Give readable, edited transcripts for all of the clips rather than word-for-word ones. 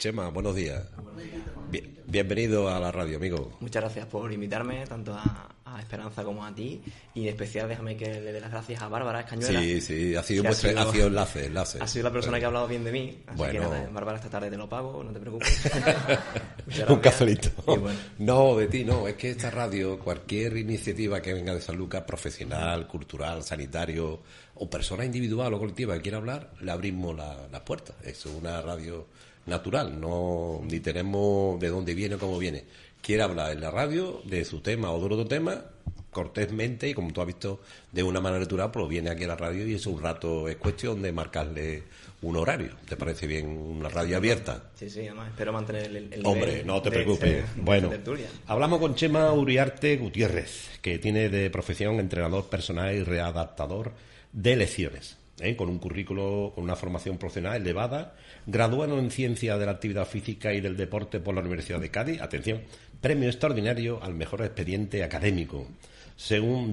Chema, buenos días. Bienvenido a la radio, amigo. Muchas gracias por invitarme, tanto a Esperanza como a ti. Y en especial déjame que le dé las gracias a Bárbara Escañuela. Sí, ha sido enlace. Ha sido la persona que ha hablado bien de mí. Así que nada, Bárbara, esta tarde te lo pago, no te preocupes. Un cafelito. Bueno. No, de ti no. Es que esta radio, cualquier iniciativa que venga de Sanlúcar, profesional, cultural, sanitario, o persona individual o colectiva que quiera hablar, le abrimos las puertas. Es una radio natural, no ni tenemos de dónde viene o cómo viene. Quiere hablar en la radio de su tema o de otro tema, cortésmente, y como tú has visto, de una manera natural, pues viene aquí a la radio y es un rato, es cuestión de marcarle un horario. ¿Te parece bien una radio abierta? Sí, además espero mantener el nivel. Hombre, no te preocupes. Bueno, hablamos con Chema Uriarte Gutiérrez, que tiene de profesión entrenador personal y readaptador de lecciones. Con un currículo, con una formación profesional elevada, graduado en Ciencia de la Actividad Física y del Deporte por la Universidad de Cádiz. Atención, premio extraordinario al mejor expediente académico.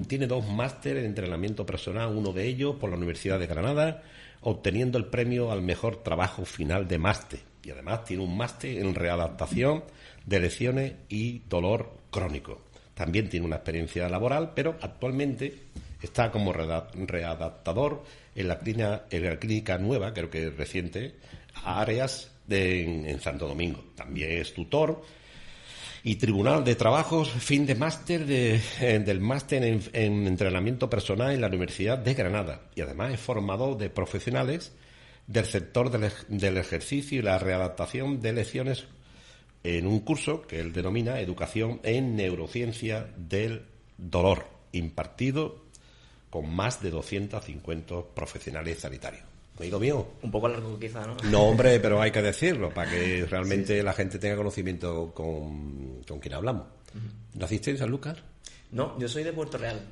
Tiene 2 másteres en entrenamiento personal, uno de ellos por la Universidad de Granada, obteniendo el premio al mejor trabajo final de máster. Y además tiene un máster en readaptación de lesiones y dolor crónico. También tiene una experiencia laboral, pero actualmente está como readaptador en la clínica nueva, creo que es reciente, Áreas en Santo Domingo. También es tutor y tribunal de trabajos, fin de máster del máster en entrenamiento personal en la Universidad de Granada. Y además es formador de profesionales del sector del ejercicio y la readaptación de lesiones en un curso que él denomina Educación en Neurociencia del Dolor, impartido con más de 250 profesionales sanitarios. Amigo mío. Un poco largo quizá, ¿no? No, hombre, pero hay que decirlo para que realmente la gente tenga conocimiento con quien hablamos. ¿Naciste en Sanlúcar? No, yo soy de Puerto Real.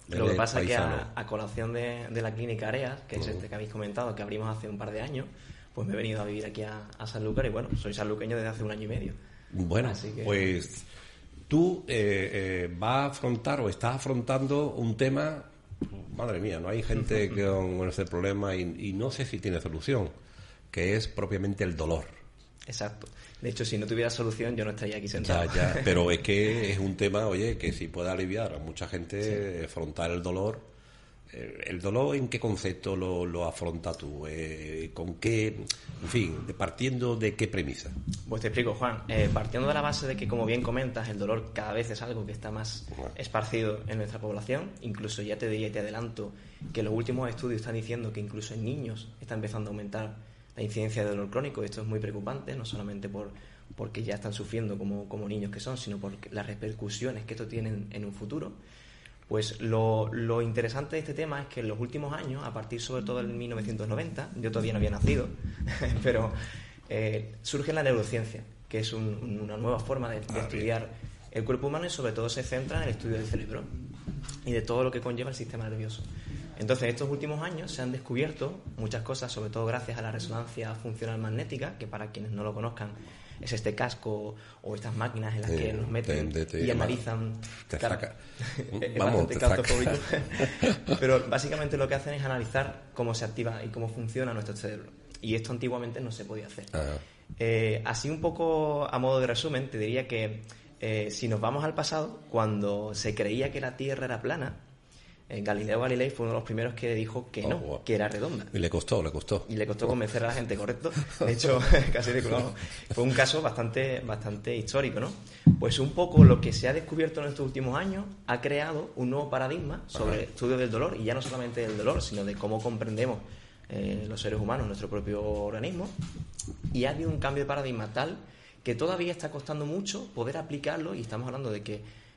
Lo que pasa es que a colación de la clínica Areas, que es este que habéis comentado, que abrimos hace un par de años, pues me he venido a vivir aquí a Sanlúcar y bueno, soy sanluqueño desde hace 1 año y medio. Bueno, pues tú vas a afrontar o estás afrontando un tema, madre mía, no hay gente con ese problema y no sé si tiene solución, que es propiamente el dolor. Exacto. De hecho, si no tuviera solución, yo no estaría aquí sentado. Ya, pero es que es un tema, oye, que si puede aliviar a mucha gente afrontar el dolor. ¿El dolor en qué concepto lo afrontas tú? ¿Con qué? En fin, partiendo de qué premisa. Pues te explico, Juan. Partiendo de la base de que, como bien comentas, el dolor cada vez es algo que está más esparcido en nuestra población. Incluso ya te diría y te adelanto que los últimos estudios están diciendo que incluso en niños está empezando a aumentar la incidencia de dolor crónico. Esto es muy preocupante, no solamente porque ya están sufriendo como niños que son, sino por las repercusiones que esto tiene en un futuro. Pues lo interesante de este tema es que en los últimos años, a partir sobre todo del 1990, yo todavía no había nacido, pero surge la neurociencia, que es una nueva forma de estudiar el cuerpo humano y sobre todo se centra en el estudio del cerebro y de todo lo que conlleva el sistema nervioso. Entonces, en estos últimos años se han descubierto muchas cosas, sobre todo gracias a la resonancia funcional magnética, que para quienes no lo conozcan es este casco o estas máquinas en las que nos meten y analizan. Vamos, pero básicamente lo que hacen es analizar cómo se activa y cómo funciona nuestro cerebro. Y esto antiguamente no se podía hacer. Así un poco a modo de resumen, te diría que si nos vamos al pasado, cuando se creía que la Tierra era plana, Galileo Galilei fue uno de los primeros que dijo que no, que era redonda. Y le costó. Y le costó convencer a la gente, correcto. De hecho, casi ridiculado. Fue un caso bastante histórico, ¿no? Pues un poco lo que se ha descubierto en estos últimos años ha creado un nuevo paradigma sobre el estudio del dolor, y ya no solamente del dolor, sino de cómo comprendemos los seres humanos nuestro propio organismo. Y ha habido un cambio de paradigma tal que todavía está costando mucho poder aplicarlo, y estamos hablando de que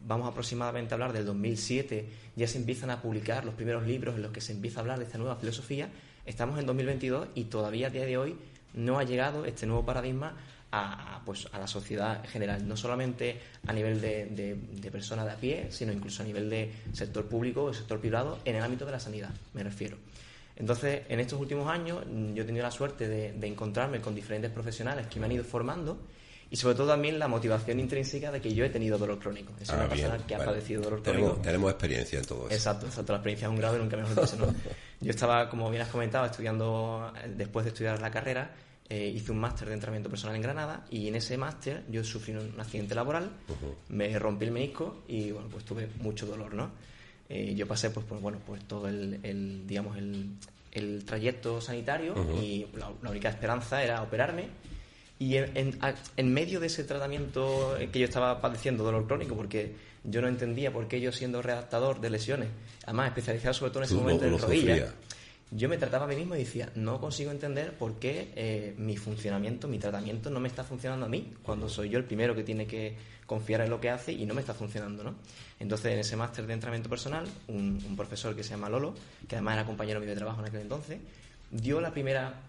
vamos aproximadamente a hablar del 2007, ya se empiezan a publicar los primeros libros en los que se empieza a hablar de esta nueva filosofía. Estamos en 2022 y todavía a día de hoy no ha llegado este nuevo paradigma a la sociedad general, no solamente a nivel de personas de a pie, sino incluso a nivel de sector público o sector privado, en el ámbito de la sanidad, me refiero. Entonces, en estos últimos años yo he tenido la suerte de encontrarme con diferentes profesionales que me han ido formando. Y sobre todo también la motivación intrínseca de que yo he tenido dolor crónico. Es una persona que ha padecido dolor crónico. Tenemos experiencia en todo eso. Exacto. La experiencia es un grado y nunca mejor dicho, ¿no? Yo estaba, como bien has comentado, estudiando, después de estudiar la carrera, hice un máster de entrenamiento personal en Granada, y en ese máster yo sufrí un accidente laboral, me rompí el menisco y bueno, pues tuve mucho dolor, ¿no? Yo pasé pues todo el trayecto sanitario, y la única esperanza era operarme. Y en medio de ese tratamiento que yo estaba padeciendo dolor crónico, porque yo no entendía por qué yo, siendo redactador de lesiones, además especializado sobre todo en ese momento en rodillas, yo me trataba a mí mismo y decía, no consigo entender por qué mi funcionamiento, mi tratamiento no me está funcionando a mí, cuando soy yo el primero que tiene que confiar en lo que hace y no me está funcionando, ¿no? Entonces, en ese máster de entrenamiento personal, un profesor que se llama Lolo, que además era compañero mío de trabajo en aquel entonces, dio la primera,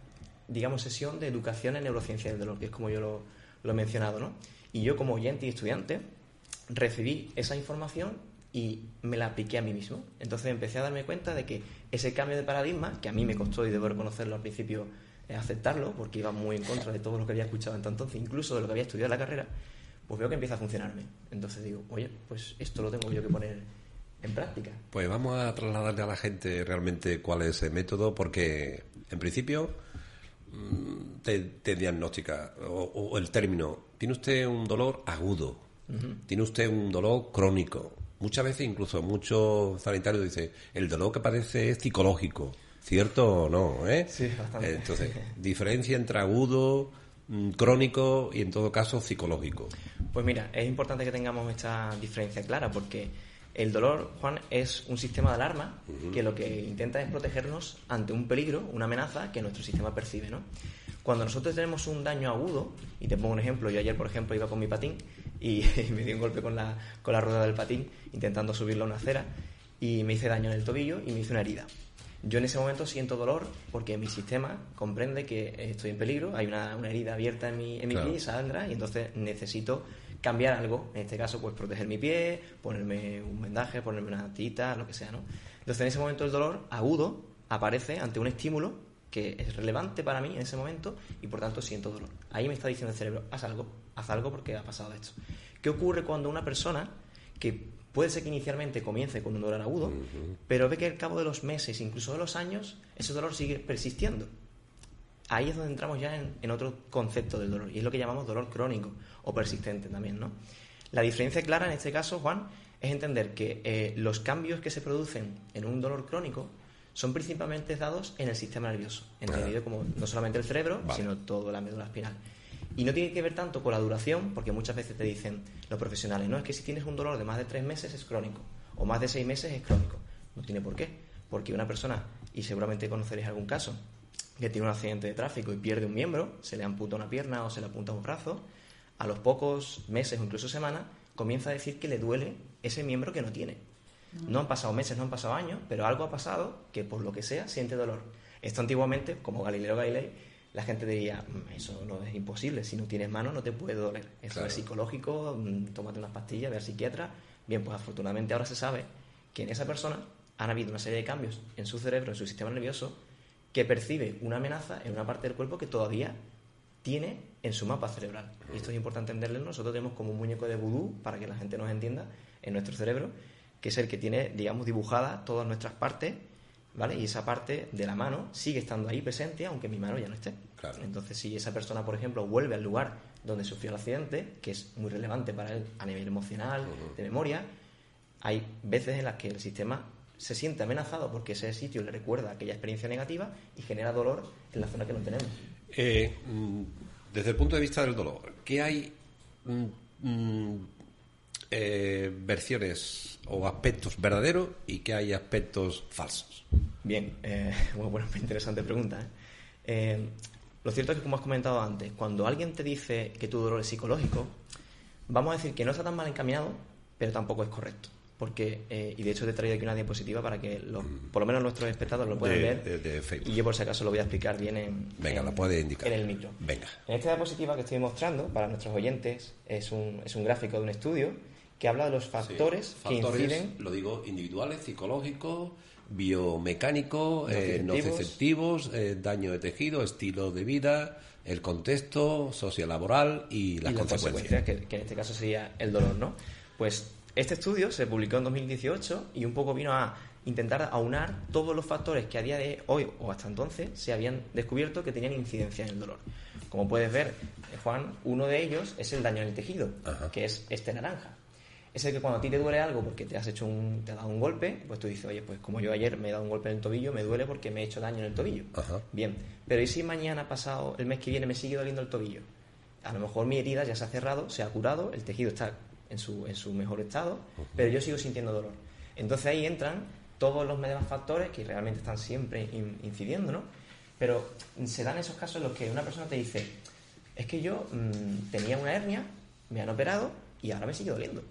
digamos, sesión de educación en neurociencia del dolor, que es como yo lo he mencionado, ¿no? Y yo, como oyente y estudiante, recibí esa información y me la apliqué a mí mismo. Entonces empecé a darme cuenta de que ese cambio de paradigma, que a mí me costó, y debo reconocerlo al principio, aceptarlo, porque iba muy en contra de todo lo que había escuchado entonces, incluso de lo que había estudiado en la carrera, pues veo que empieza a funcionarme. Entonces digo, oye, pues esto lo tengo yo que poner en práctica. Pues vamos a trasladarle a la gente realmente cuál es el método, porque en principio te diagnostica o el término, tiene usted un dolor agudo, tiene usted un dolor crónico. Muchas veces, incluso muchos sanitarios dicen, el dolor que padece es psicológico. ¿Cierto o no? Sí, bastante. Entonces, diferencia entre agudo, crónico y, en todo caso, psicológico. Pues mira, es importante que tengamos esta diferencia clara, porque el dolor, Juan, es un sistema de alarma que lo que intenta es protegernos ante un peligro, una amenaza que nuestro sistema percibe, ¿no? Cuando nosotros tenemos un daño agudo, y te pongo un ejemplo, yo ayer, por ejemplo, iba con mi patín y me di un golpe con la rueda del patín intentando subirlo a una acera, y me hice daño en el tobillo y me hice una herida. Yo en ese momento siento dolor porque mi sistema comprende que estoy en peligro, hay una herida abierta en mi pie, sangra, y entonces necesito cambiar algo, en este caso pues proteger mi pie, ponerme un vendaje, ponerme una tita, lo que sea, ¿no? Entonces en ese momento el dolor agudo aparece ante un estímulo que es relevante para mí en ese momento, y por tanto siento dolor. Ahí me está diciendo el cerebro, haz algo porque ha pasado esto. ¿Qué ocurre cuando una persona, que puede ser que inicialmente comience con un dolor agudo, pero ve que al cabo de los meses, incluso de los años, ese dolor sigue persistiendo? Ahí es donde entramos ya en otro concepto del dolor, y es lo que llamamos dolor crónico o persistente también, ¿no? La diferencia clara en este caso, Juan, es entender que los cambios que se producen en un dolor crónico son principalmente dados en el sistema nervioso, entendido como no solamente el cerebro, sino toda la médula espinal. Y no tiene que ver tanto con la duración, porque muchas veces te dicen los profesionales, no, es que si tienes un dolor de más de 3 meses es crónico, o más de 6 meses es crónico. No tiene por qué, porque una persona, y seguramente conoceréis algún caso, que tiene un accidente de tráfico y pierde un miembro, se le amputa una pierna o se le amputa un brazo, a los pocos meses o incluso semanas comienza a decir que le duele ese miembro que no tiene. No han pasado meses, no han pasado años, pero algo ha pasado que por lo que sea siente dolor. Esto antiguamente, como Galileo Galilei, la gente diría, eso no es imposible, si no tienes mano no te puede doler, eso es psicológico, tómate unas pastillas, ve al psiquiatra. Bien, pues afortunadamente ahora se sabe que en esa persona han habido una serie de cambios en su cerebro, en su sistema nervioso, que percibe una amenaza en una parte del cuerpo que todavía tiene en su mapa cerebral. Y esto es importante entenderlo. Nosotros tenemos como un muñeco de vudú, para que la gente nos entienda, en nuestro cerebro, que es el que tiene, digamos, dibujadas todas nuestras partes, ¿vale? Y esa parte de la mano sigue estando ahí presente, aunque mi mano ya no esté. Claro. Entonces, si esa persona, por ejemplo, vuelve al lugar donde sufrió el accidente, que es muy relevante para él a nivel emocional, de memoria, hay veces en las que el sistema se siente amenazado porque ese sitio le recuerda aquella experiencia negativa y genera dolor en la zona que no tenemos. Desde el punto de vista del dolor, ¿qué hay versiones o aspectos verdaderos y qué hay aspectos falsos? Bien, bueno, interesante pregunta, lo cierto es que, como has comentado antes, cuando alguien te dice que tu dolor es psicológico, vamos a decir que no está tan mal encaminado, pero tampoco es correcto. Porque, y de hecho te he traído aquí una diapositiva para que por lo menos nuestros espectadores lo puedan ver. De Facebook. Y yo por si acaso lo voy a explicar bien la puede indicar en el micro. Venga. En esta diapositiva que estoy mostrando para nuestros oyentes es un gráfico de un estudio que habla de los factores que inciden. Lo digo, individuales, psicológicos, biomecánicos, nociceptivos, daño de tejido, estilo de vida, el contexto sociolaboral y las consecuencias. Que en este caso sería el dolor, ¿no? Pues este estudio se publicó en 2018 y un poco vino a intentar aunar todos los factores que a día de hoy o hasta entonces se habían descubierto que tenían incidencia en el dolor. Como puedes ver, Juan, uno de ellos es el daño en el tejido, Ajá. que es este naranja. Es el que cuando a ti te duele algo porque te has dado un golpe, pues tú dices, oye, pues como yo ayer me he dado un golpe en el tobillo, me duele porque me he hecho daño en el tobillo. Ajá. Bien, pero ¿y si mañana, pasado, el mes que viene me sigue doliendo el tobillo? A lo mejor mi herida ya se ha cerrado, se ha curado, el tejido está en su mejor estado, pero yo sigo sintiendo dolor. Entonces ahí entran todos los demás factores que realmente están siempre incidiendo, ¿no? Pero se dan esos casos en los que una persona te dice, es que yo tenía una hernia, me han operado y ahora me sigue doliendo.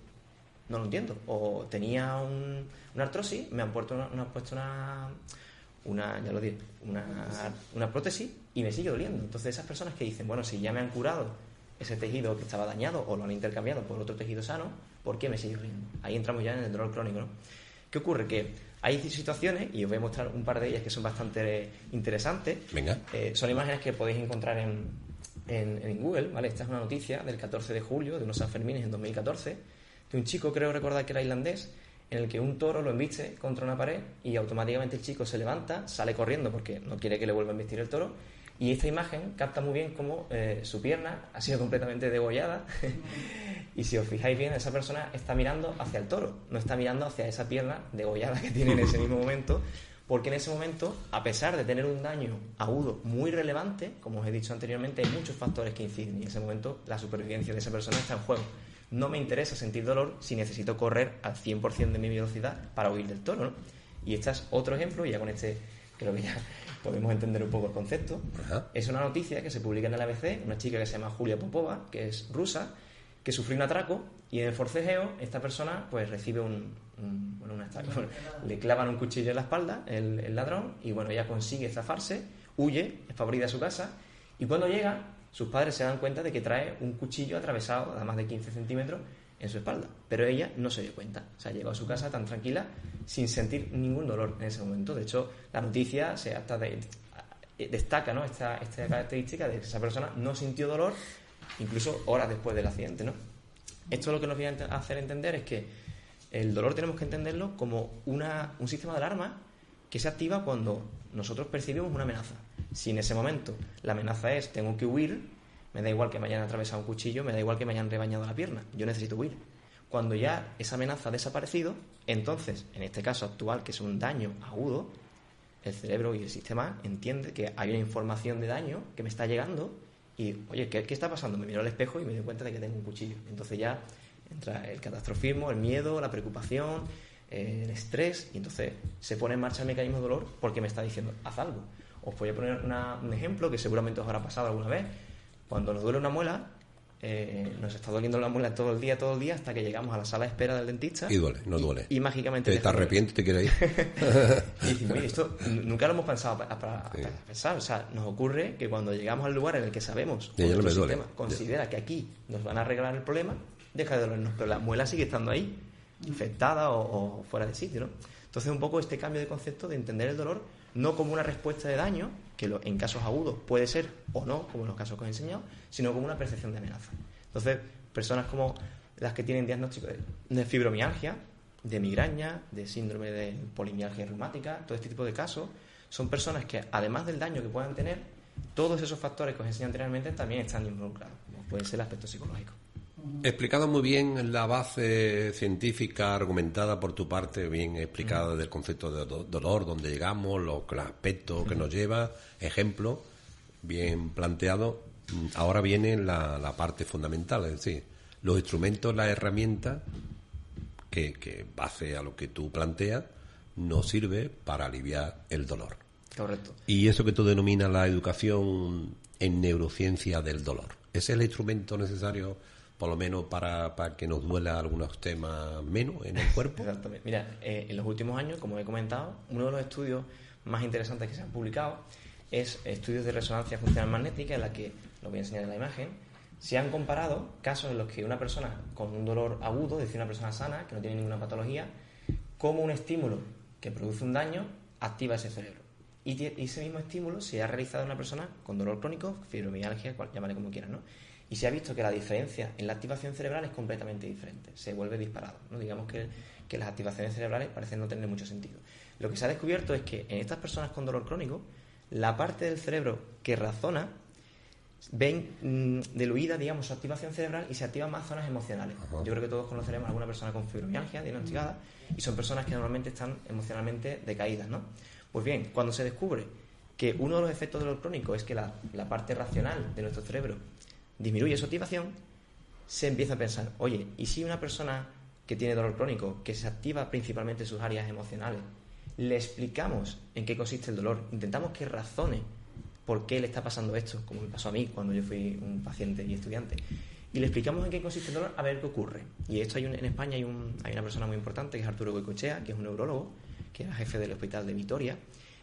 No lo entiendo. O tenía una artrosis, me han puesto una prótesis y me sigue doliendo. Entonces esas personas que dicen, bueno, si ya me han curado ese tejido que estaba dañado o lo han intercambiado por otro tejido sano, ¿por qué me sigue doliendo? Ahí entramos ya en el dolor crónico, ¿no? ¿Qué ocurre? Que hay situaciones, y os voy a mostrar un par de ellas que son bastante interesantes. Venga. Son imágenes que podéis encontrar en Google, ¿vale? Esta es una noticia del 14 de julio, de unos Sanfermines en 2014, de un chico, creo recordar que era irlandés, en el que un toro lo embiste contra una pared y automáticamente el chico se levanta, sale corriendo porque no quiere que le vuelva a embestir el toro, y esta imagen capta muy bien cómo su pierna ha sido completamente degollada y si os fijáis bien, esa persona está mirando hacia el toro, no está mirando hacia esa pierna degollada que tiene en ese mismo momento, porque en ese momento, a pesar de tener un daño agudo muy relevante, como os he dicho anteriormente, hay muchos factores que inciden y en ese momento la supervivencia de esa persona está en juego. No me interesa sentir dolor si necesito correr al 100% de mi velocidad para huir del toro, ¿no? Y este es otro ejemplo, y ya con este creo que ya podemos entender un poco el concepto. Ajá. Es una noticia que se publica en el ABC, una chica que se llama Julia Popova, que es rusa, que sufrió un atraco y en el forcejeo esta persona pues recibe le clavan un cuchillo en la espalda el ladrón y bueno, ella consigue zafarse, huye, espavorida a su casa y cuando llega sus padres se dan cuenta de que trae un cuchillo atravesado a más de 15 centímetros en su espalda, pero ella no se dio cuenta, o sea, llegó a su casa tan tranquila sin sentir ningún dolor en ese momento. De hecho, la noticia destaca, ¿no?, esta característica de que esa persona no sintió dolor incluso horas después del accidente, ¿no? Esto lo que nos viene a hacer entender es que el dolor tenemos que entenderlo como un sistema de alarma que se activa cuando nosotros percibimos una amenaza. Si en ese momento la amenaza es tengo que huir, me da igual que me hayan atravesado un cuchillo, me da igual que me hayan rebañado la pierna, yo necesito huir. Cuando ya esa amenaza ha desaparecido, entonces, en este caso actual, que es un daño agudo, el cerebro y el sistema entiende que hay una información de daño que me está llegando y, oye, ¿qué está pasando? Me miro al espejo y me doy cuenta de que tengo un cuchillo. Entonces ya entra el catastrofismo, el miedo, la preocupación, el estrés, y entonces se pone en marcha el mecanismo de dolor porque me está diciendo, haz algo. Os voy a poner un ejemplo que seguramente os habrá pasado alguna vez. Cuando nos duele una muela, nos está doliendo la muela todo el día hasta que llegamos a la sala de espera del dentista y duele, no duele. Y mágicamente te arrepientes, te quieres ir. Y dices, mire, esto nunca lo hemos pensado para pensar. O sea, nos ocurre que cuando llegamos al lugar en el que sabemos que nuestro sistema considera que aquí nos van a arreglar el problema, deja de dolernos, pero la muela sigue estando ahí, infectada o fuera de sitio, ¿no? Entonces, un poco este cambio de concepto de entender el dolor no como una respuesta de daño, que en casos agudos puede ser o no, como en los casos que os he enseñado, sino como una percepción de amenaza. Entonces, personas como las que tienen diagnóstico de fibromialgia, de migraña, de síndrome de polimialgia reumática, todo este tipo de casos, son personas que, además del daño que puedan tener, todos esos factores que os enseñé anteriormente también están involucrados, como puede ser el aspecto psicológico. Explicado muy bien la base científica argumentada por tu parte, bien explicada del concepto de dolor, dónde llegamos, los aspectos que nos lleva, ejemplo, bien planteado. Ahora viene la parte fundamental, es decir, los instrumentos, las herramientas que base a lo que tú planteas, nos sirve para aliviar el dolor. Correcto. Y eso que tú denominas la educación en neurociencia del dolor, ¿ese es el instrumento necesario por lo menos para que nos duela algunos temas menos en el cuerpo? Exactamente. Mira, en los últimos años, como he comentado, uno de los estudios más interesantes que se han publicado es estudios de resonancia funcional magnética, en la que, lo voy a enseñar en la imagen, se han comparado casos en los que una persona con un dolor agudo, es decir, una persona sana, que no tiene ninguna patología, como un estímulo que produce un daño activa ese cerebro. Y ese mismo estímulo se ha realizado en una persona con dolor crónico, fibromialgia, llámale como quieras, ¿no? Y se ha visto que la diferencia en la activación cerebral es completamente diferente, se vuelve disparado, ¿no? Digamos que las activaciones cerebrales parecen no tener mucho sentido. Lo que se ha descubierto es que en estas personas con dolor crónico, la parte del cerebro que razona ven diluida, digamos, su activación cerebral y se activan más zonas emocionales. Ajá. Yo creo que todos conoceremos a alguna persona con fibromialgia diagnosticada y son personas que normalmente están emocionalmente decaídas, ¿no? Pues bien, cuando se descubre que uno de los efectos del dolor crónico es que la parte racional de nuestro cerebro disminuye su activación, se empieza a pensar, oye, ¿y si una persona que tiene dolor crónico, que se activa principalmente sus áreas emocionales, le explicamos en qué consiste el dolor, intentamos que razone por qué le está pasando esto, como me pasó a mí cuando yo fui un paciente y estudiante, y le explicamos en qué consiste el dolor, a ver qué ocurre? Y esto en España hay una persona muy importante, que es Arturo Goicoechea, que es un neurólogo, que era jefe del hospital de Vitoria,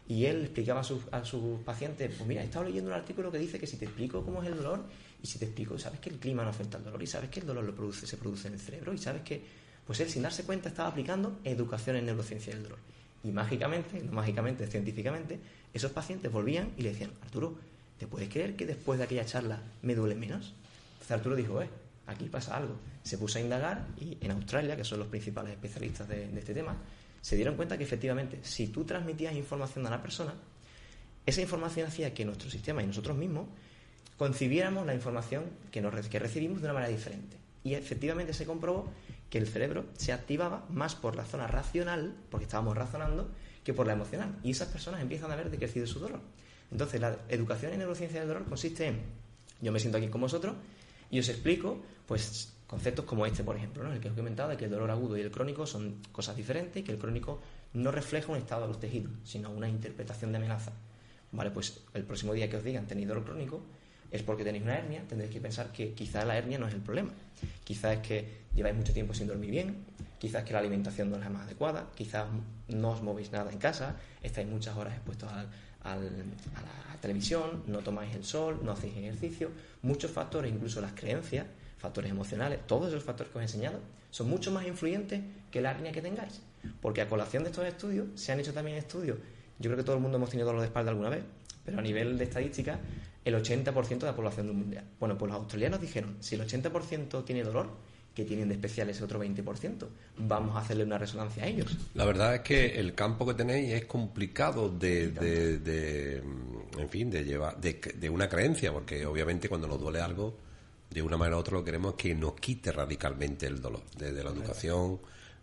y él explicaba a sus pacientes, pues mira, he estado leyendo un artículo que dice que si te explico cómo es el dolor, y si te explico, sabes que el clima no afecta al dolor, y sabes que el dolor se produce en el cerebro, y sabes que, pues él sin darse cuenta estaba aplicando educación en neurociencia del dolor. Y mágicamente, científicamente, esos pacientes volvían y le decían, Arturo, ¿te puedes creer que después de aquella charla me duele menos? Entonces Arturo dijo, aquí pasa algo. Se puso a indagar y en Australia, que son los principales especialistas de este tema, se dieron cuenta que efectivamente, si tú transmitías información a la persona, esa información hacía que nuestro sistema y nosotros mismos concibiéramos la información que recibimos de una manera diferente. Y efectivamente se comprobó que el cerebro se activaba más por la zona racional, porque estábamos razonando, que por la emocional. Y esas personas empiezan a ver decrecido su dolor. Entonces, la educación en neurociencia del dolor consiste en, yo me siento aquí con vosotros y os explico, pues, conceptos como este, por ejemplo, ¿no? El que os he comentado, de que el dolor agudo y el crónico son cosas diferentes y que el crónico no refleja un estado de los tejidos, sino una interpretación de amenaza. Vale, pues el próximo día que os digan tenéis dolor crónico, es porque tenéis una hernia, tendréis que pensar que quizás la hernia no es el problema. Quizás es que lleváis mucho tiempo sin dormir bien, quizás es que la alimentación no es la más adecuada, quizás no os movéis nada en casa, estáis muchas horas expuestos a la televisión, no tomáis el sol, no hacéis ejercicio. Muchos factores, incluso las creencias, factores emocionales, todos esos factores que os he enseñado, son mucho más influyentes que la hernia que tengáis. Porque a colación de estos estudios, se han hecho también estudios. Yo creo que todo el mundo hemos tenido dolor de espalda alguna vez, pero a nivel de estadística, el 80% de la población del mundial. Bueno, pues los australianos dijeron, si el 80% tiene dolor, ¿qué tienen de especial ese otro 20%? Vamos a hacerle una resonancia a ellos. La verdad es que el campo que tenéis es complicado de llevar, de una creencia, porque obviamente cuando nos duele algo, de una manera u otra lo que queremos es que nos quite radicalmente el dolor. Desde la educación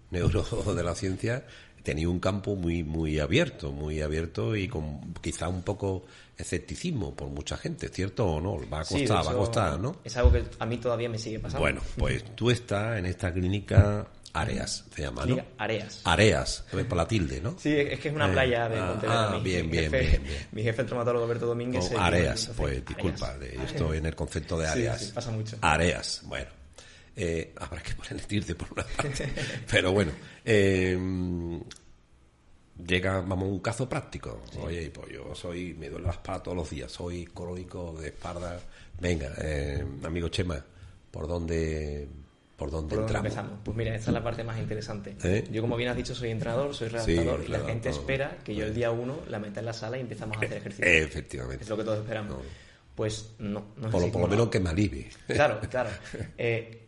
neuro de la ciencia tenéis un campo muy abierto y con quizá un poco escepticismo por mucha gente, ¿cierto o no? Va a costar, ¿no? Es algo que a mí todavía me sigue pasando. Bueno, pues tú estás en esta clínica Areas, se llama, ¿no? Areas, por la tilde, ¿no? Sí, es que es una playa de Pontevedra. Bien. Mi jefe, el traumatólogo Alberto Domínguez. Areas, pues disculpa, yo estoy en el concepto de Areas. Sí, pasa mucho. Areas, bueno. Habrá que ponerle tilde por una parte. Pero bueno, vamos a un caso práctico. Sí. Oye, pues me duele la espalda todos los días, soy crónico de espalda. Venga, amigo Chema, ¿por dónde entramos? Empezamos? Pues mira, esta es la parte más interesante. Yo, como bien has dicho, soy entrenador, soy redactador, y la gente espera que yo el día 1 la meta en la sala y empezamos a hacer ejercicio. Efectivamente. Es lo que todos esperamos. Pues no por lo menos que me alivie. Claro.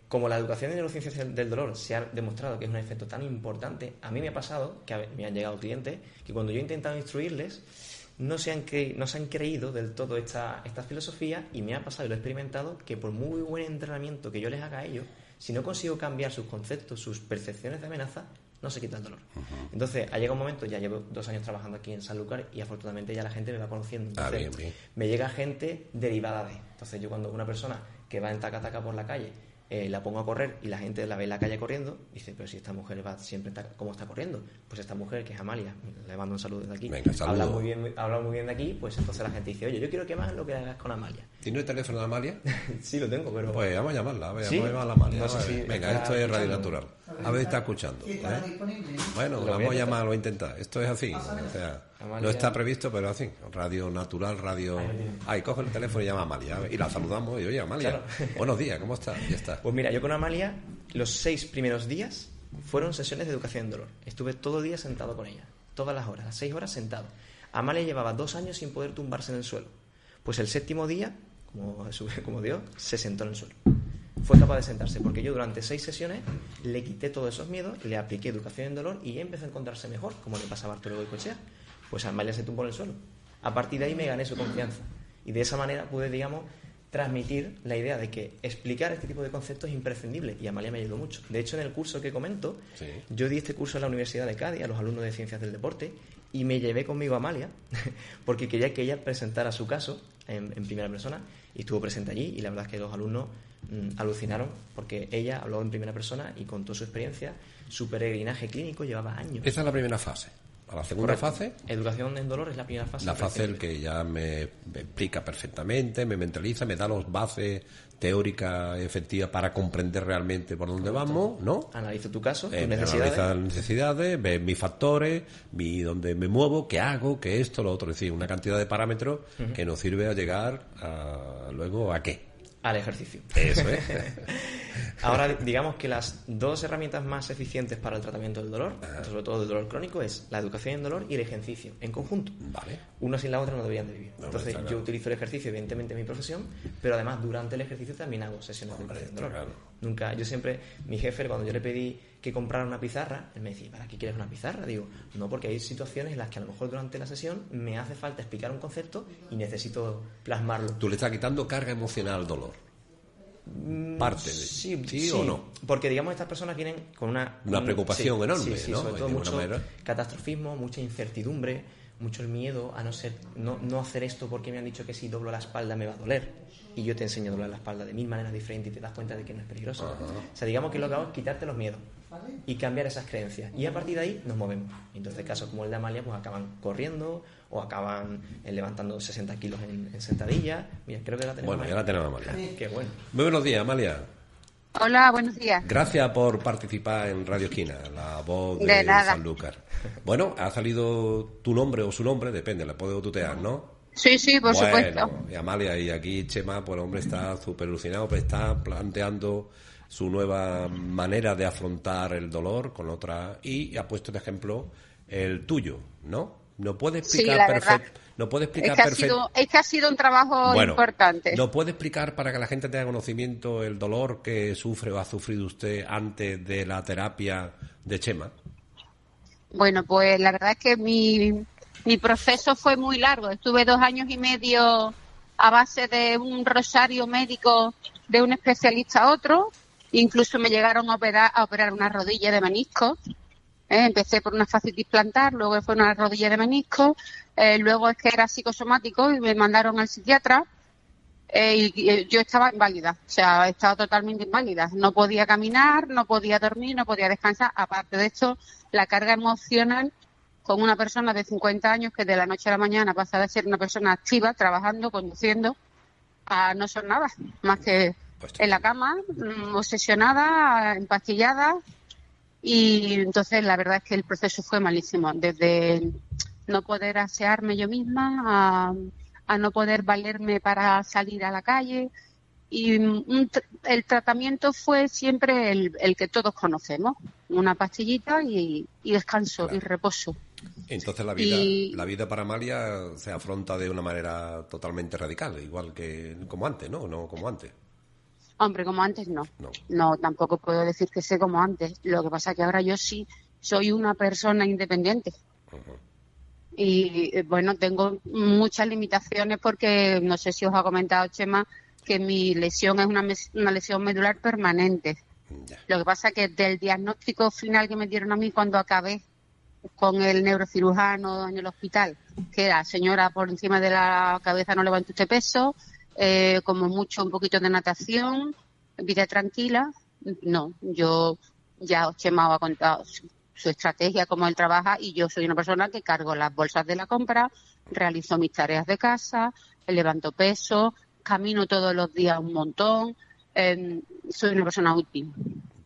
Como la educación en neurociencia del dolor se ha demostrado que es un efecto tan importante, a mí me ha pasado que me han llegado clientes que cuando yo he intentado instruirles no se han creído del todo esta filosofía, y me ha pasado y lo he experimentado que por muy buen entrenamiento que yo les haga a ellos, si no consigo cambiar sus conceptos, sus percepciones de amenaza, no se quita el dolor. Entonces, ha llegado un momento, ya llevo 2 años trabajando aquí en Sanlúcar y afortunadamente ya la gente me va conociendo. Entonces, bien. Me llega gente derivada de. Entonces, yo cuando una persona que va en taca-taca por la calle, la pongo a correr y la gente la ve en la calle corriendo, dice, pero si esta mujer va siempre ¿cómo está corriendo? Pues esta mujer, que es Amalia, le mando un saludo desde aquí. Venga, habla muy bien de aquí, pues entonces la gente dice, oye, yo quiero que más lo que hagas con Amalia. ¿Tiene el teléfono de Amalia? Sí, lo tengo, pero... Pues vamos a llamarla, vamos a llamar a la Amalia. No sé si venga, esto es Radio Natural. A ver si está escuchando. Bueno, lo vamos a llamar, lo voy a intentar. Esto es así, o sea, Amalia... no está previsto, pero así. Radio Natural, radio... coge el teléfono y llama a Amalia. Y la saludamos y, oye, Amalia, buenos días, ¿cómo estás? Ya está. Pues mira, yo con Amalia, los 6 primeros días fueron sesiones de educación en dolor. Estuve todo el día sentado con ella, todas las horas, las 6 horas sentado. Amalia llevaba 2 años sin poder tumbarse en el suelo. Pues el 7º día, como Dios, se sentó en el suelo. Fue capaz de sentarse, porque yo durante 6 sesiones le quité todos esos miedos, le apliqué educación en dolor y ella empezó a encontrarse mejor, como le pasaba a Arturo Goicoechea. Pues Amalia se tumbó en el suelo. A partir de ahí me gané su confianza. Y de esa manera pude, digamos, transmitir la idea de que explicar este tipo de conceptos es imprescindible, y Amalia me ayudó mucho. De hecho, en el curso que comento, yo di este curso en la Universidad de Cádiz a los alumnos de Ciencias del Deporte, y me llevé conmigo a Amalia porque quería que ella presentara su caso en primera persona, y estuvo presente allí, y la verdad es que los alumnos alucinaron porque ella habló en primera persona y contó su experiencia. Su peregrinaje clínico llevaba años. Esa es la primera fase. A la segunda fase, educación en dolor es la primera fase. La fase el que ya me explica perfectamente, me mentaliza, me da las bases teóricas efectivas para comprender realmente por dónde vamos, ¿no? Analizo tu caso, tus necesidades. Analiza las necesidades, ve mis factores, dónde me muevo, qué hago, qué esto, lo otro. Es decir, una cantidad de parámetros que nos sirve a llegar luego a qué. Al ejercicio. Eso es. Ahora, digamos que las dos herramientas más eficientes para el tratamiento del dolor, sobre todo del dolor crónico, es la educación en dolor y el ejercicio, en conjunto. Vale. Uno sin la otra no deberían de vivir. Entonces, yo utilizo el ejercicio, evidentemente, en mi profesión, pero además, durante el ejercicio también hago sesiones de educación en dolor. Nunca, yo siempre, mi jefe, cuando yo le pedí que comprara una pizarra, él me decía, ¿para qué quieres una pizarra? Digo, no, porque hay situaciones en las que a lo mejor durante la sesión me hace falta explicar un concepto y necesito plasmarlo. Tú le estás quitando carga emocional al dolor. Parte de ¿Sí o no? Porque digamos estas personas vienen con una preocupación enorme, ¿no? Sobre todo mucho catastrofismo, mucha incertidumbre, mucho el miedo a no hacer esto porque me han dicho que si doblo la espalda me va a doler, y yo te enseño a doblar la espalda de 1000 maneras diferentes y te das cuenta de que no es peligroso. O sea, digamos que lo que hago es quitarte los miedos y cambiar esas creencias, y a partir de ahí nos movemos. Entonces, casos como el de Amalia, pues acaban corriendo o acaban levantando 60 kilos en sentadillas. Mira, creo que la tenemos. Bueno, ya la tenemos, Amalia. Qué bueno. Muy buenos días, Amalia. Hola, buenos días. Gracias por participar en Radio Esquina, la voz de Sanlúcar. Bueno, ha salido tu nombre o su nombre, depende, la puedo tutear, ¿no? Sí, por supuesto. Y Amalia, y aquí Chema, pues el hombre está súper alucinado, pues está planteando su nueva manera de afrontar el dolor con otra, y ha puesto de ejemplo el tuyo, ¿no? ¿No puede explicar perfecto? ¿No puede explicar perfecto? Es que ha sido un trabajo importante. ¿No puede explicar para que la gente tenga conocimiento el dolor que sufre o ha sufrido usted antes de la terapia de Chema? Bueno, pues la verdad es que mi proceso fue muy largo. Estuve 2 años y medio a base de un rosario médico de un especialista a otro. Incluso me llegaron a operar una rodilla de menisco. Empecé por una fascitis plantar, luego fue una rodilla de menisco, luego es que era psicosomático y me mandaron al psiquiatra, y yo estaba inválida, o sea, estaba totalmente inválida. No podía caminar, no podía dormir, no podía descansar. Aparte de esto, la carga emocional con una persona de 50 años que de la noche a la mañana pasa de ser una persona activa, trabajando, conduciendo, a no ser nada, más que en la cama, obsesionada, empastillada. Y entonces la verdad es que el proceso fue malísimo, desde no poder asearme yo misma a no poder valerme para salir a la calle, y el tratamiento fue siempre el que todos conocemos, una pastillita y descanso, y reposo. Entonces la vida para Amalia se afronta de una manera totalmente radical, igual que como antes, ¿no? No como antes. Hombre, como antes no, tampoco puedo decir que sé como antes. Lo que pasa es que ahora yo sí soy una persona independiente. Y bueno, tengo muchas limitaciones porque no sé si os ha comentado Chema que mi lesión es una lesión medular permanente. Lo que pasa es que del diagnóstico final que me dieron a mí cuando acabé con el neurocirujano en el hospital, que era: señora, por encima de la cabeza no levante usted peso, como mucho un poquito de natación, vida tranquila. No, yo ya Chema ha contado su estrategia, cómo él trabaja, y yo soy una persona que cargo las bolsas de la compra, realizo mis tareas de casa, levanto peso, camino todos los días un montón, soy una persona útil.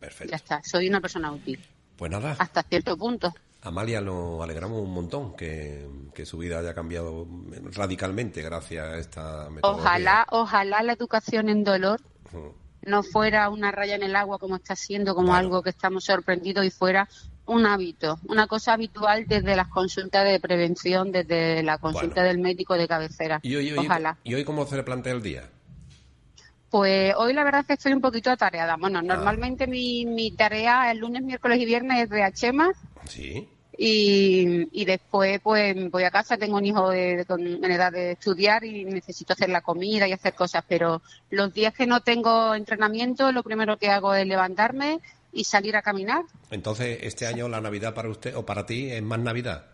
Perfecto. Ya está, soy una persona útil. Pues nada. Hasta cierto punto. Amalia, nos alegramos un montón que su vida haya cambiado radicalmente gracias a esta metodología. Ojalá la educación en dolor no fuera una raya en el agua como está siendo, como algo que estamos sorprendidos, y fuera un hábito, una cosa habitual desde las consultas de prevención, desde la consulta del médico de cabecera. Ojalá. ¿Y hoy cómo se le plantea el día? Pues hoy la verdad es que estoy un poquito atareada. Bueno, normalmente mi tarea el lunes, miércoles y viernes es de Chema. Sí. Y después pues voy a casa, tengo un hijo en edad de estudiar y necesito hacer la comida y hacer cosas, pero los días que no tengo entrenamiento, lo primero que hago es levantarme y salir a caminar. Entonces, ¿este año la Navidad para usted o para ti es más Navidad?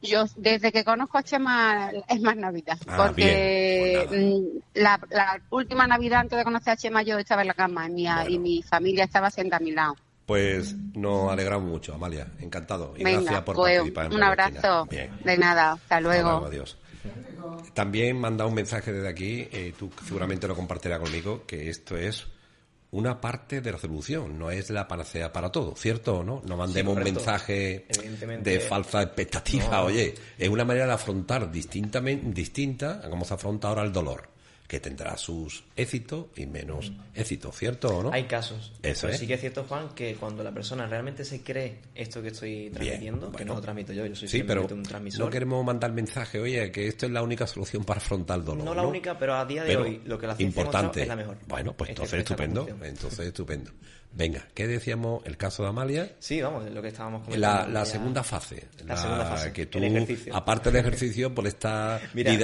Yo, desde que conozco a Chema, es más Navidad, porque pues la última Navidad antes de conocer a Chema yo estaba en la cama y mi familia estaba sentada a mi lado. Pues nos alegramos mucho, Amalia, encantado. Y venga, gracias por pues, participar en un abrazo. Bien. De nada, hasta luego. Adiós. También manda un mensaje desde aquí, tú seguramente lo compartirás conmigo, que esto es una parte de la solución, no es la panacea para todo, ¿cierto o no? No mandemos un mensaje de falsa expectativa, no. Oye, es una manera de afrontar distinta a cómo se afronta ahora el dolor, que tendrá sus éxitos y menos éxitos, ¿cierto o no? Hay casos. Eso pero es. Sí que es cierto, Juan, que cuando la persona realmente se cree esto que estoy transmitiendo, bueno, que no lo transmito yo soy simplemente un transmisor. No queremos mandar mensaje, oye, que esto es la única solución para afrontar el dolor. No la única, pero a día de hoy lo que la ciencia importante. Es la mejor. Bueno, pues entonces estupendo. Venga, ¿qué decíamos? ¿El caso de Amalia? Sí, vamos, lo que estábamos comentando. La segunda fase. La segunda fase, que tú, el ejercicio. Aparte del ejercicio, pues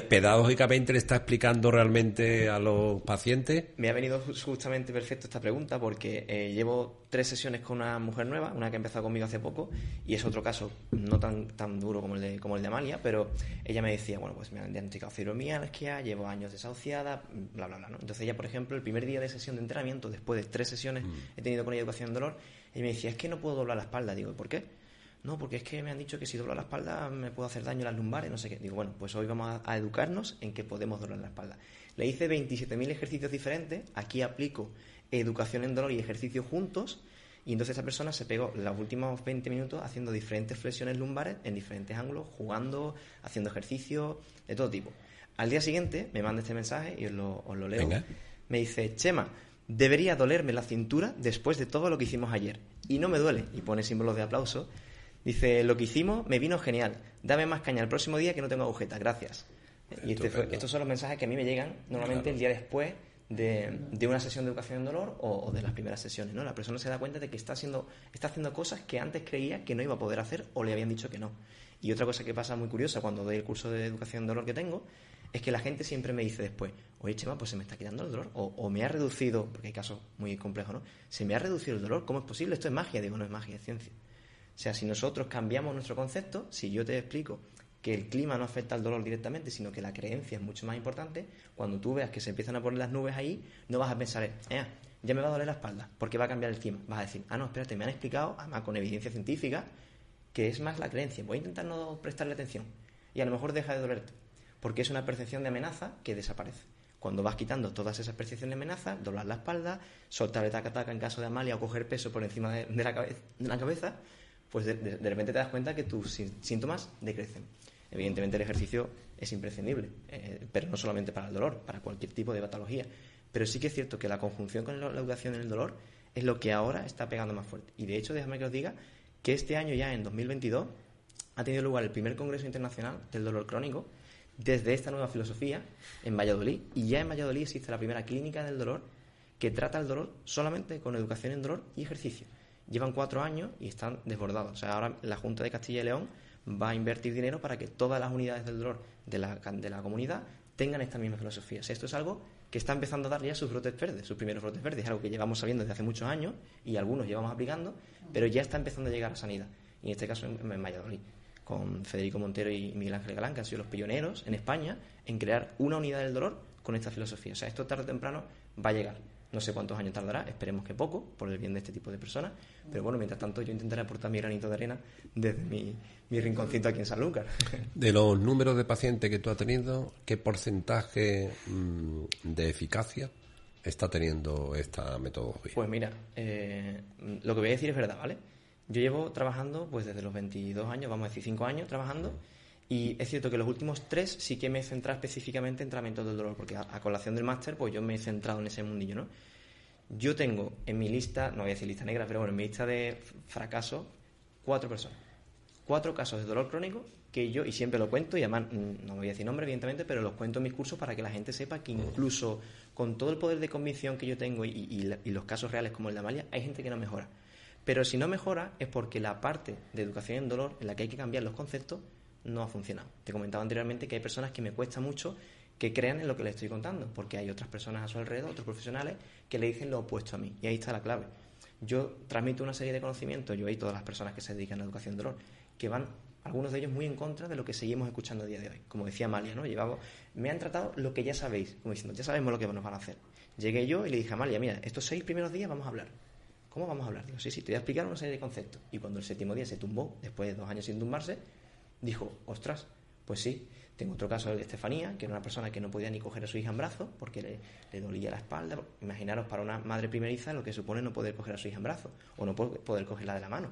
pedagógicamente le está explicando realmente a los pacientes. Me ha venido justamente perfecto esta pregunta porque llevo 3 sesiones con una mujer nueva, una que ha empezado conmigo hace poco, y es otro caso no tan duro como el de Amalia, pero ella me decía, bueno, pues me han diagnosticado fibromialgia, llevo años desahuciada, bla, bla, bla, ¿no? Entonces ella, por ejemplo, el primer día de sesión de entrenamiento, después de 3 sesiones, he tenido con ella educación en dolor, y me decía, es que no puedo doblar la espalda. Digo, ¿por qué? No, porque es que me han dicho que si doblo la espalda me puedo hacer daño a las lumbares, no sé qué. Digo, bueno, pues hoy vamos a educarnos en que podemos doblar la espalda. Le hice 27.000 ejercicios diferentes, aquí aplico educación en dolor y ejercicio juntos, y entonces esa persona se pegó los últimos 20 minutos haciendo diferentes flexiones lumbares en diferentes ángulos, jugando, haciendo ejercicios de todo tipo. Al día siguiente me manda este mensaje y os lo leo. Venga. Me dice, Chema, debería dolerme la cintura después de todo lo que hicimos ayer. Y no me duele. Y pone símbolos de aplauso. Dice, lo que hicimos me vino genial. Dame más caña el próximo día que no tengo agujetas. Gracias. Y estos son los mensajes que a mí me llegan normalmente el día después de una sesión de educación en dolor o de las primeras sesiones, ¿no? La persona se da cuenta de que está haciendo cosas que antes creía que no iba a poder hacer o le habían dicho que no. Y otra cosa que pasa muy curiosa cuando doy el curso de educación en dolor que tengo es que la gente siempre me dice después, oye, Chema, pues se me está quitando el dolor, o me ha reducido, porque hay casos muy complejos, ¿no? Se me ha reducido el dolor, ¿cómo es posible? Esto es magia. Digo, no es magia, es ciencia. O sea, si nosotros cambiamos nuestro concepto, si yo te explico que el clima no afecta al dolor directamente, sino que la creencia es mucho más importante, cuando tú veas que se empiezan a poner las nubes ahí, no vas a pensar, ya me va a doler la espalda, porque va a cambiar el clima. Vas a decir, no, espérate, me han explicado, además con evidencia científica, que es más la creencia. Voy a intentar no prestarle atención. Y a lo mejor deja de dolerte, porque es una percepción de amenaza que desaparece. Cuando vas quitando todas esas percepciones de amenaza, doblar la espalda, soltar el taca-taca en caso de Amalia o coger peso por encima de la cabeza, pues de repente te das cuenta que tus síntomas decrecen. Evidentemente el ejercicio es imprescindible, pero no solamente para el dolor, para cualquier tipo de patología. Pero sí que es cierto que la conjunción con la educación en el dolor es lo que ahora está pegando más fuerte. Y de hecho, déjame que os diga que este año ya, en 2022, ha tenido lugar el primer Congreso Internacional del Dolor Crónico desde esta nueva filosofía en Valladolid. Y ya en Valladolid existe la primera clínica del dolor que trata el dolor solamente con educación en dolor y ejercicio. Llevan 4 años y están desbordados. O sea, ahora la Junta de Castilla y León va a invertir dinero para que todas las unidades del dolor de la comunidad tengan esta misma filosofía. O sea, esto es algo que está empezando a dar ya sus brotes verdes, sus primeros brotes verdes. Es algo que llevamos sabiendo desde hace muchos años y algunos llevamos aplicando, pero ya está empezando a llegar a sanidad. Y en este caso en Valladolid, con Federico Montero y Miguel Ángel Galán, que han sido los pioneros en España en crear una unidad del dolor con esta filosofía. O sea, esto tarde o temprano va a llegar. No sé cuántos años tardará, esperemos que poco, por el bien de este tipo de personas. Pero bueno, mientras tanto yo intentaré aportar mi granito de arena desde mi rinconcito aquí en Sanlúcar. De los números de pacientes que tú has tenido, ¿qué porcentaje de eficacia está teniendo esta metodología? Pues mira, lo que voy a decir es verdad, ¿vale? Yo llevo trabajando pues desde los 22 años, vamos a decir 5 años trabajando, y es cierto que los últimos 3 sí que me he centrado específicamente en tratamientos del dolor, porque a colación del máster pues yo me he centrado en ese mundillo, ¿no? Yo tengo en mi lista, no voy a decir lista negra, pero bueno, en mi lista de fracaso 4 personas. 4 casos de dolor crónico que yo, y siempre lo cuento, y además no voy a decir nombre evidentemente, pero los cuento en mis cursos para que la gente sepa que incluso con todo el poder de convicción que yo tengo y los casos reales como el de Amalia, hay gente que no mejora. Pero si no mejora es porque la parte de educación en dolor en la que hay que cambiar los conceptos no ha funcionado. Te comentaba anteriormente que hay personas que me cuesta mucho que crean en lo que les estoy contando, porque hay otras personas a su alrededor, otros profesionales, que le dicen lo opuesto a mí. Y ahí está la clave. Yo transmito una serie de conocimientos, yo y todas las personas que se dedican a la educación del dolor, que van, algunos de ellos, muy en contra de lo que seguimos escuchando a día de hoy. Como decía Amalia, ¿no? Me han tratado lo que ya sabéis, como diciendo, ya sabemos lo que nos van a hacer. Llegué yo y le dije a Amalia, mira, estos 6 primeros días vamos a hablar. ¿Cómo vamos a hablar? Digo, sí, te voy a explicar una serie de conceptos. Y cuando el 7º día se tumbó, después de 2 años sin tumbarse, dijo, ostras, pues sí. Tengo otro caso de Estefanía, que era una persona que no podía ni coger a su hija en brazos porque le dolía la espalda. Imaginaros para una madre primeriza lo que supone no poder coger a su hija en brazos o no poder cogerla de la mano.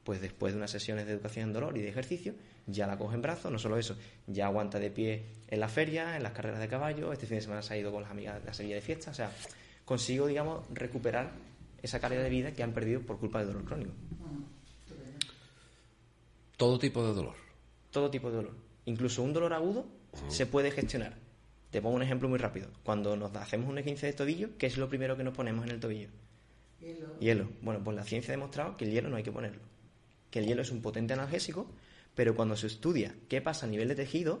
Pues después de unas sesiones de educación en dolor y de ejercicio, ya la coge en brazos. No solo eso, ya aguanta de pie en la feria, en las carreras de caballo. Este fin de semana se ha ido con las amigas de la Sevilla de fiesta. O sea, consigo, digamos, recuperar esa calidad de vida que han perdido por culpa del dolor crónico. Todo tipo de dolor. Todo tipo de dolor. Incluso un dolor agudo se puede gestionar. Te pongo un ejemplo muy rápido. Cuando nos hacemos un esguince de tobillo, ¿qué es lo primero que nos ponemos en el tobillo? Hielo. Bueno, pues la ciencia ha demostrado que el hielo no hay que ponerlo. Que el hielo es un potente analgésico, pero cuando se estudia qué pasa a nivel de tejido,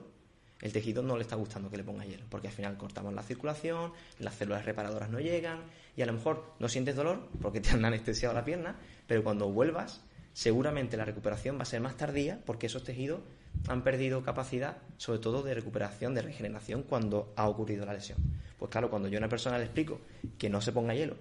el tejido no le está gustando que le ponga hielo, porque al final cortamos la circulación, las células reparadoras no llegan, y a lo mejor no sientes dolor porque te han anestesiado la pierna, pero cuando vuelvas, seguramente la recuperación va a ser más tardía porque esos tejidos han perdido capacidad, sobre todo de recuperación, de regeneración, cuando ha ocurrido la lesión. Pues claro, cuando yo a una persona le explico que no se ponga hielo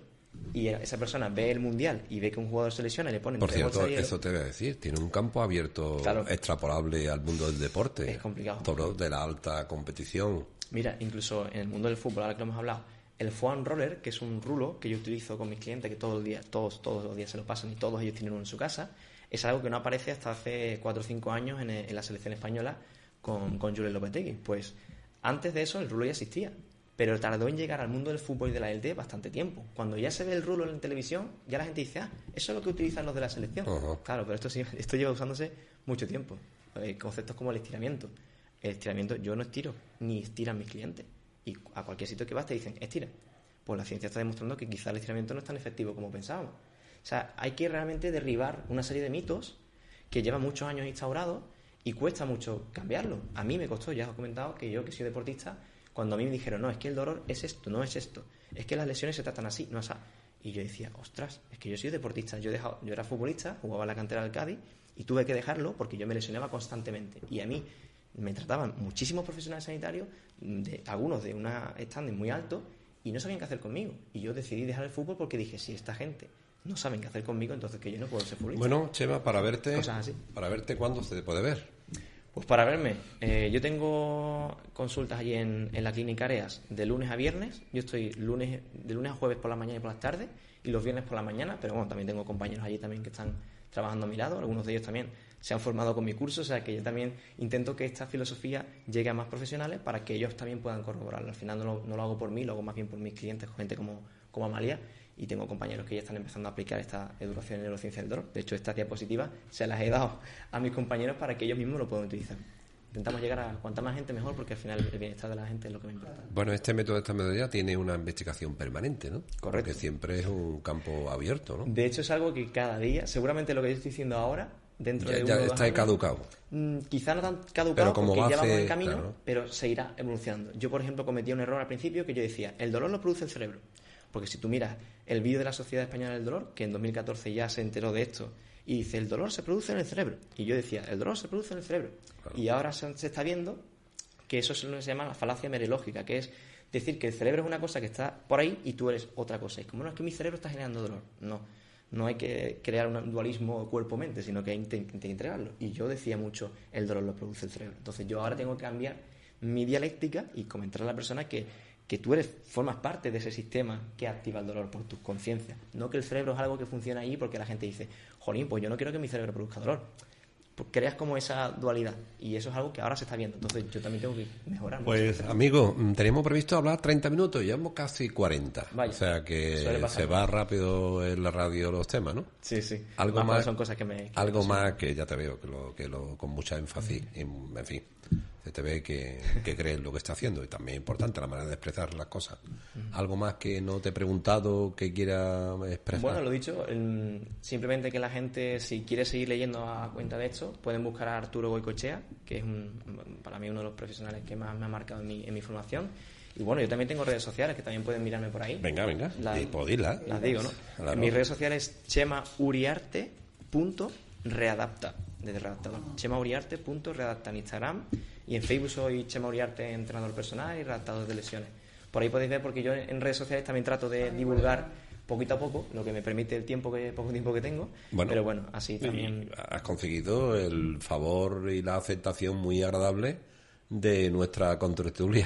y esa persona ve el mundial y ve que un jugador se lesiona y le ponen... Por cierto, eso te voy a decir, tiene un campo abierto, claro, extrapolable al mundo del deporte. Es complicado. Todo de la alta competición. Mira, incluso en el mundo del fútbol, ahora que lo hemos hablado, el foam roller, que es un rulo que yo utilizo con mis clientes, que todos los días se lo pasan y todos ellos tienen uno en su casa, es algo que no aparece hasta hace 4 o 5 años en la selección española con Julen Lopetegui. Pues antes de eso el rulo ya existía, pero tardó en llegar al mundo del fútbol y de la élite bastante tiempo. Cuando ya se ve el rulo en televisión, ya la gente dice, eso es lo que utilizan los de la selección. Uh-huh. Claro, pero esto lleva usándose mucho tiempo. Conceptos como el estiramiento. El estiramiento, yo no estiro, ni estiran mis clientes. Y a cualquier sitio que vas te dicen, estira. Pues la ciencia está demostrando que quizá el estiramiento no es tan efectivo como pensábamos. O sea, hay que realmente derribar una serie de mitos que llevan muchos años instaurados y cuesta mucho cambiarlo. A mí me costó, ya os he comentado que yo, que soy deportista, cuando a mí me dijeron, no, es que el dolor es esto, no es esto, es que las lesiones se tratan así, no así. Y yo decía, ostras, es que yo soy deportista, yo era futbolista, jugaba en la cantera del Cádiz y tuve que dejarlo porque yo me lesionaba constantemente. Y a mí me trataban muchísimos profesionales sanitarios, algunos de un standing muy alto, y no sabían qué hacer conmigo. Y yo decidí dejar el fútbol porque dije, si esta gente no saben qué hacer conmigo, entonces que yo no puedo ser futbolista. Bueno, Chema, para verte, ¿cuándo se te puede ver? Pues para verme, yo tengo consultas allí en la clínica Areas de lunes a viernes. Yo estoy de lunes a jueves por la mañana y por las tardes, y los viernes por la mañana, pero bueno, también tengo compañeros allí también que están trabajando a mi lado. Algunos de ellos también se han formado con mi curso, o sea que yo también intento que esta filosofía llegue a más profesionales para que ellos también puedan corroborarlo. Al final no lo hago por mí, lo hago más bien por mis clientes, gente como Amalia, y tengo compañeros que ya están empezando a aplicar esta educación en neurociencia del dolor. De hecho, estas diapositivas se las he dado a mis compañeros para que ellos mismos lo puedan utilizar. Intentamos llegar a cuanta más gente mejor, porque al final el bienestar de la gente es lo que me importa. Bueno, este método, esta metodología tiene una investigación permanente, ¿no? Correcto. Porque siempre es un campo abierto, ¿no? De hecho, es algo que cada día, seguramente lo que yo estoy diciendo ahora, dentro de ya 1 o 2 está años, caducado. Quizá no tan caducado, como porque ya vamos en camino, claro, pero se irá evolucionando. Yo, por ejemplo, cometí un error al principio que yo decía, el dolor lo produce el cerebro. Porque si tú miras el vídeo de la Sociedad Española del Dolor, que en 2014 ya se enteró de esto, y dice, el dolor se produce en el cerebro. Y yo decía, el dolor se produce en el cerebro. Claro. Y ahora se está viendo que eso es lo que se llama la falacia merológica, que es decir que el cerebro es una cosa que está por ahí y tú eres otra cosa. Y como no es que mi cerebro está generando dolor. No hay que crear un dualismo cuerpo-mente, sino que hay que integrarlo. Y yo decía mucho, el dolor lo produce el cerebro. Entonces yo ahora tengo que cambiar mi dialéctica y comentar a la persona que tú formas parte de ese sistema que activa el dolor por tu conciencia. No que el cerebro es algo que funciona ahí porque la gente dice, jolín, pues yo no quiero que mi cerebro produzca dolor. creas como esa dualidad, y eso es algo que ahora se está viendo, entonces yo también tengo que mejorar. Pues amigo, teníamos previsto hablar 30 minutos, llevamos casi 40. Vaya, o sea que se va rápido en la radio los temas, ¿no? Sí, sí. Algo más, son cosas que algo más que ya te veo, que lo con mucha énfasis, en fin, se te ve que crees lo que está haciendo, y también es importante la manera de expresar las cosas. Algo más que no te he preguntado que quiera expresar. Bueno, lo dicho, simplemente que la gente, si quiere seguir leyendo a cuenta de esto, pueden buscar a Arturo Goicoechea, que es para mí uno de los profesionales que más me ha marcado en mi formación. Y bueno, yo también tengo redes sociales que también pueden mirarme por ahí. Venga, y podila. Las digo, ¿no? Claro. En mis redes sociales, chemauriarte.readapta, desde redactador. chemauriarte.readapta en Instagram, y en Facebook soy Chema Uriarte, entrenador personal y redactador de lesiones. Por ahí podéis ver, porque yo en redes sociales también trato de divulgar poquito a poco, lo que me permite el poco tiempo que tengo, pero bueno, así también. Has conseguido el favor y la aceptación muy agradable de nuestra contertulia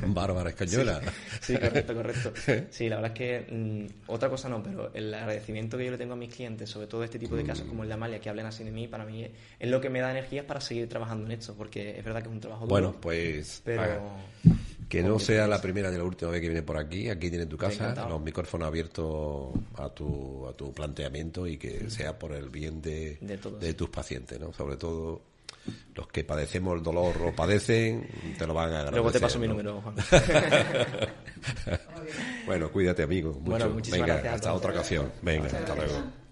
Bárbara Escañuela. Sí, correcto. Sí, la verdad es que otra cosa no, pero el agradecimiento que yo le tengo a mis clientes, sobre todo este tipo de casos como el de Amalia, que hablen así de mí, para mí es lo que me da energías para seguir trabajando en esto, porque es verdad que es un trabajo duro. Bueno, pues que no sea la primera ni la última vez que viene por aquí tienes tu casa, los micrófonos abiertos a tu planteamiento, y que sea por el bien de tus pacientes, ¿no? Sobre todo los que padecemos el dolor o padecen, te lo van a agradecer. Luego te paso mi número, Juan. Bueno, cuídate, amigo. Bueno, muchísimas gracias. Hasta otra ocasión. Venga, hasta luego.